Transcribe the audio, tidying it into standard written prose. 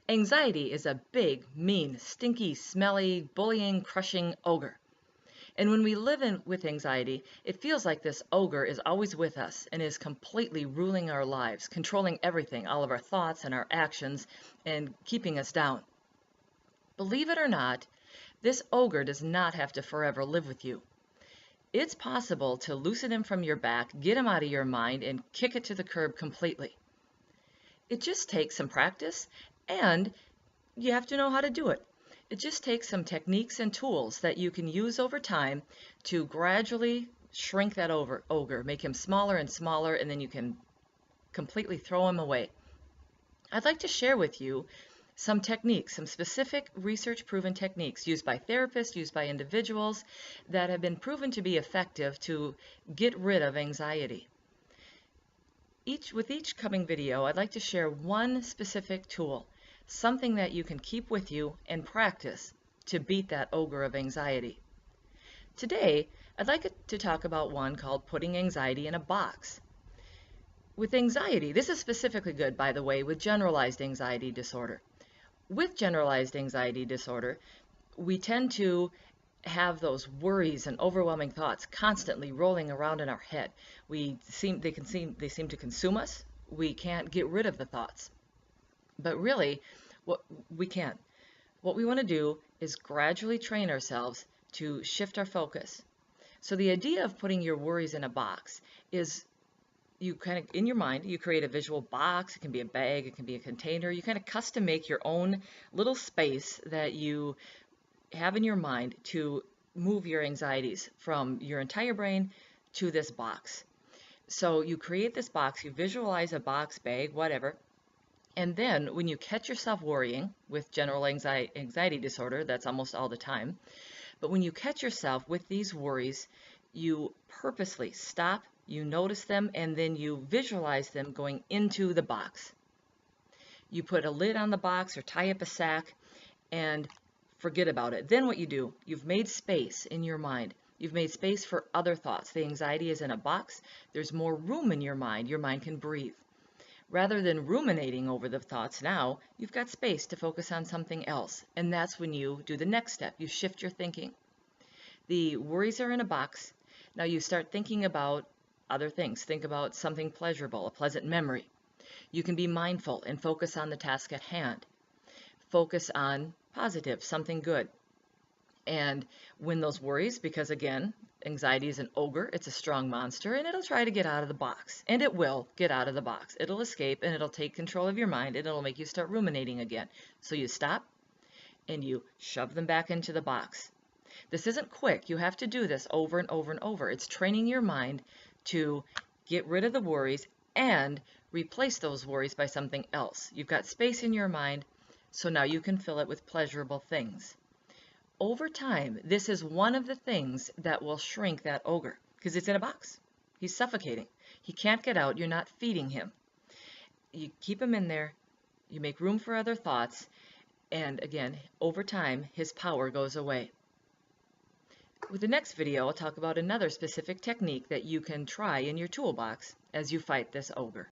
Anxiety is a big, mean, stinky, smelly, bullying, crushing ogre. And when we live with anxiety, it feels like this ogre is always with us and is completely ruling our lives, controlling everything, all of our thoughts and our actions, and keeping us down. Believe it or not, this ogre does not have to forever live with you. It's possible to loosen him from your back, get him out of your mind, and kick it to the curb completely. It just takes some practice, and you have to know how to do it. It just takes some techniques and tools that you can use over time to gradually shrink that ogre, make him smaller and smaller, and then you can completely throw him away. I'd like to share with you some techniques, some specific research-proven techniques used by therapists, used by individuals that have been proven to be effective to get rid of anxiety. With each coming video, I'd like to share one specific tool, something that you can keep with you and practice to beat that ogre of anxiety. Today, I'd like to talk about one called putting anxiety in a box. With anxiety, this is specifically good, by the way, with generalized anxiety disorder. With generalized anxiety disorder, we tend to have those worries and overwhelming thoughts constantly rolling around in our head. They seem to consume us. We can't get rid of the thoughts. But really, we can't. What we want to do is gradually train ourselves to shift our focus. So the idea of putting your worries in a box is you kind of, in your mind, you create a visual box. It can be a bag, it can be a container. You kind of custom make your own little space that you have in your mind to move your anxieties from your entire brain to this box. So you create this box, you visualize a box, bag, whatever, and then when you catch yourself worrying with general anxiety disorder, that's almost all the time, but when you catch yourself with these worries, you purposely stop, you notice them, and then you visualize them going into the box. You put a lid on the box or tie up a sack and forget about it. Then what you do, you've made space in your mind. You've made space for other thoughts. The anxiety is in a box. There's more room in your mind. Your mind can breathe. Rather than ruminating over the thoughts now, you've got space to focus on something else. And that's when you do the next step. You shift your thinking. The worries are in a box. Now you start thinking about other things. Think about something pleasurable, a pleasant memory. You can be mindful and focus on the task at hand. Focus on positive, something good. And when those worries, because again, anxiety is an ogre, it's a strong monster, and it'll try to get out of the box. And it will get out of the box. It'll escape and it'll take control of your mind and it'll make you start ruminating again. So you stop and you shove them back into the box. This isn't quick. You have to do this over and over and over. It's training your mind to get rid of the worries and replace those worries by something else. You've got space in your mind, so now you can fill it with pleasurable things. Over time, this is one of the things that will shrink that ogre because it's in a box. He's suffocating. He can't get out. You're not feeding him. You keep him in there. You make room for other thoughts. And again, over time, his power goes away. With the next video, I'll talk about another specific technique that you can try in your toolbox as you fight this ogre.